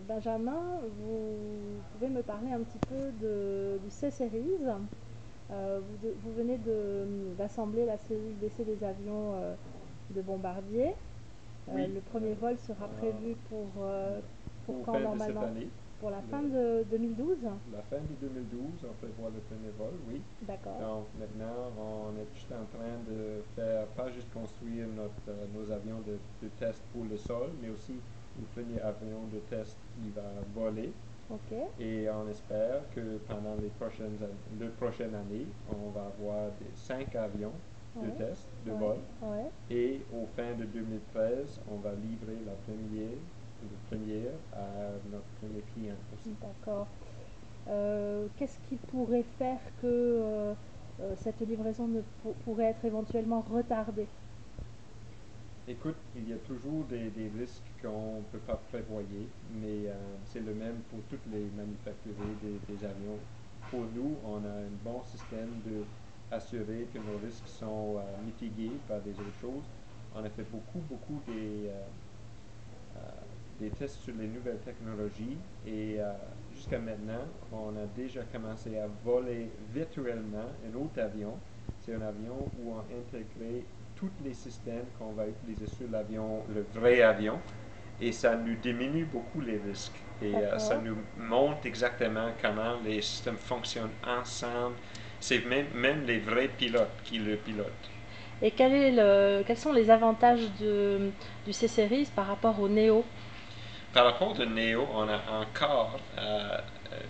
Benjamin, vous pouvez me parler un petit peu du C-Series. Vous venez d'assembler la cellule d'essai des avions de Bombardier. Oui, Le premier vol sera prévu pour au quand fin de cette normalement? année, Pour la fin le- de 2012? la fin de 2012, on prévoit le premier vol, oui. D'accord. Donc maintenant, on est juste en train de faire, pas juste construire nos avions de test pour le sol, mais aussi le premier avion de test qui va voler. Ok. Et on espère que pendant les prochaines années, on va avoir 5 avions de Ouais. test, de Ouais. vol. Ouais. Et au fin de 2013, on va livrer le premier à notre premier client aussi. D'accord. Qu'est-ce qui pourrait faire que cette livraison pourrait être éventuellement retardée? Écoute, il y a toujours des risques qu'on ne peut pas prévoir, mais c'est le même pour tous les manufacturiers des avions. Pour nous, on a un bon système de assurer que nos risques sont mitigués par des autres choses. On a fait beaucoup euh, des tests sur les nouvelles technologies et jusqu'à maintenant, on a déjà commencé à voler virtuellement un autre avion. C'est un avion où on intègre tous les systèmes qu'on va utiliser sur l'avion, le vrai avion, et ça nous diminue beaucoup les risques. Et ça D'accord. nous montre exactement comment les systèmes fonctionnent ensemble. C'est même les vrais pilotes qui le pilotent. Et quels sont les avantages du C-Series par rapport au Neo? Par rapport au Neo, on a encore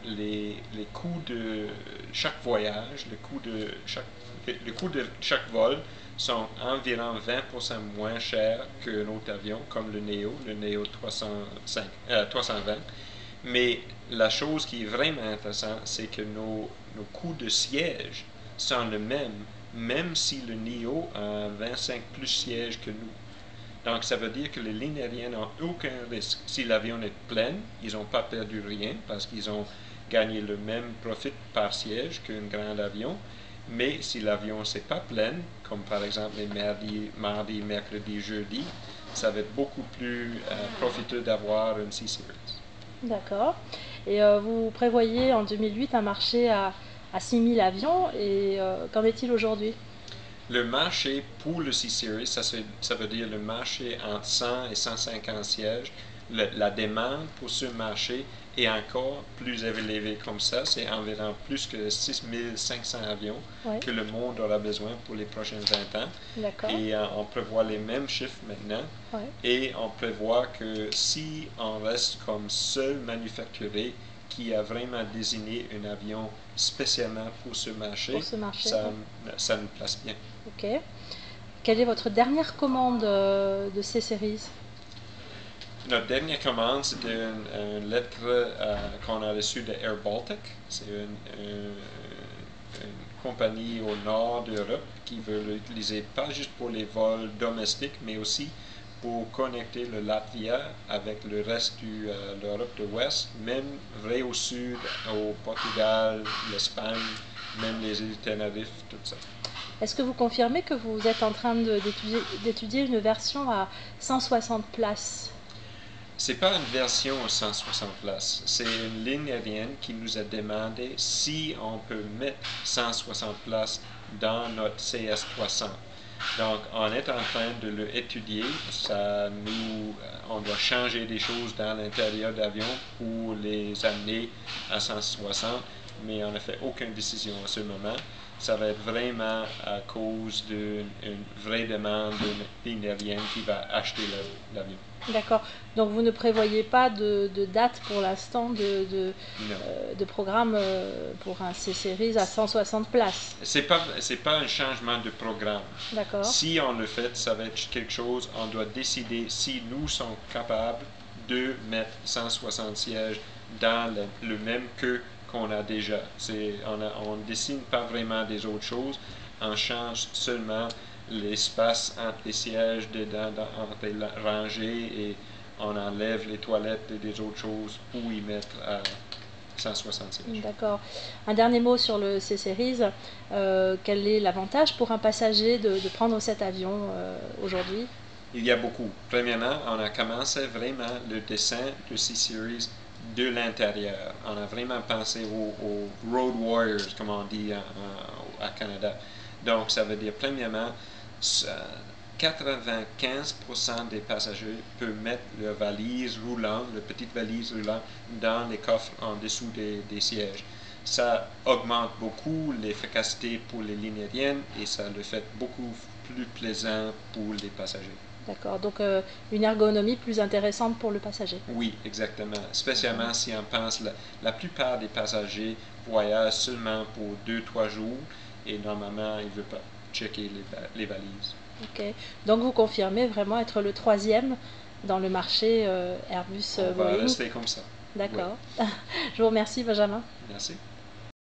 les coûts de chaque voyage, le coût de chaque vol sont environ 20% moins chers qu'un autre avion comme le Neo 320. Mais la chose qui est vraiment intéressante, c'est que nos coûts de siège sont les mêmes, même si le Neo a 25 plus sièges que nous. Donc, ça veut dire que les lignes aériennes n'ont aucun risque. Si l'avion est plein, ils n'ont pas perdu rien parce qu'ils ont gagné le même profit par siège qu'un grand avion. Mais si l'avion n'est pas plein, comme par exemple les mardi, mercredi, jeudi, ça va être beaucoup plus profiteux d'avoir une C-Series. D'accord. Et vous prévoyez en 2008 un marché à 6000 avions. Et qu'en est-il aujourd'hui? Le marché pour le C-Series, ça veut dire le marché entre 100 et 150 sièges. La demande pour ce marché est encore plus élevée comme ça. C'est environ plus que 6500 avions Oui. que le monde aura besoin pour les prochaines 20 ans. D'accord. Et on prévoit les mêmes chiffres maintenant. Ouais. Et on prévoit que si on reste comme seul manufacturier qui a vraiment désigné un avion spécialement pour ce Pour marché, ce marché. ça, Ouais. ça nous place bien. Ok. Quelle est votre dernière commande de C-Series? Notre dernière commande, c'était une lettre qu'on a reçue de Air Baltic. C'est une compagnie au nord d'Europe qui veut l'utiliser pas juste pour les vols domestiques, mais aussi pour connecter le Latvia avec le reste de l'Europe de l'Ouest, même vrai au sud, au Portugal, l'Espagne, même les îles Tenerife, tout ça. Est-ce que vous confirmez que vous êtes en train d'étudier une version à 160 places? C'est pas une version à 160 places. C'est une ligne aérienne qui nous a demandé si on peut mettre 160 places dans notre CS300. Donc, on est en train de l'étudier. On doit changer des choses dans l'intérieur de l'avion pour les amener à 160, mais on n'a fait aucune décision à ce moment. Ça va être vraiment à cause d'une vraie demande d'une ligne aérienne qui va acheter l'avion. D'accord. Donc vous ne prévoyez pas de date pour l'instant Non. de programme pour un C-Series à 160 places. C'est pas un changement de programme. D'accord. Si on le fait, ça va être quelque chose, on doit décider si nous sommes capables de mettre 160 sièges dans le même queue qu'on a déjà. On ne dessine pas vraiment des autres choses, on change seulement l'espace entre les sièges, entre les rangées, et on enlève les toilettes et des autres choses pour y mettre 160 sièges. D'accord. Un dernier mot sur le C-Series. Quel est l'avantage pour un passager de prendre cet avion aujourd'hui? Il y a beaucoup. Premièrement, on a commencé vraiment le dessin de C-Series de l'intérieur. On a vraiment pensé aux Road Warriors, comme on dit à Canada. Donc, ça veut dire, premièrement, 95% des passagers peuvent mettre leur valise roulante, leur petite valise roulante, dans les coffres en dessous des sièges. Ça augmente beaucoup l'efficacité pour les lignes aériennes et ça le fait beaucoup plus plaisant pour les passagers. D'accord, donc une ergonomie plus intéressante pour le passager. Oui, exactement. Spécialement si on pense, la plupart des passagers voyagent seulement pour 2-3 jours et normalement, ils ne veulent pas checker les valises. Ok, donc vous confirmez vraiment être le troisième dans le marché Airbus On va Boeing. rester comme ça. D'accord. Je vous remercie, Benjamin. Merci.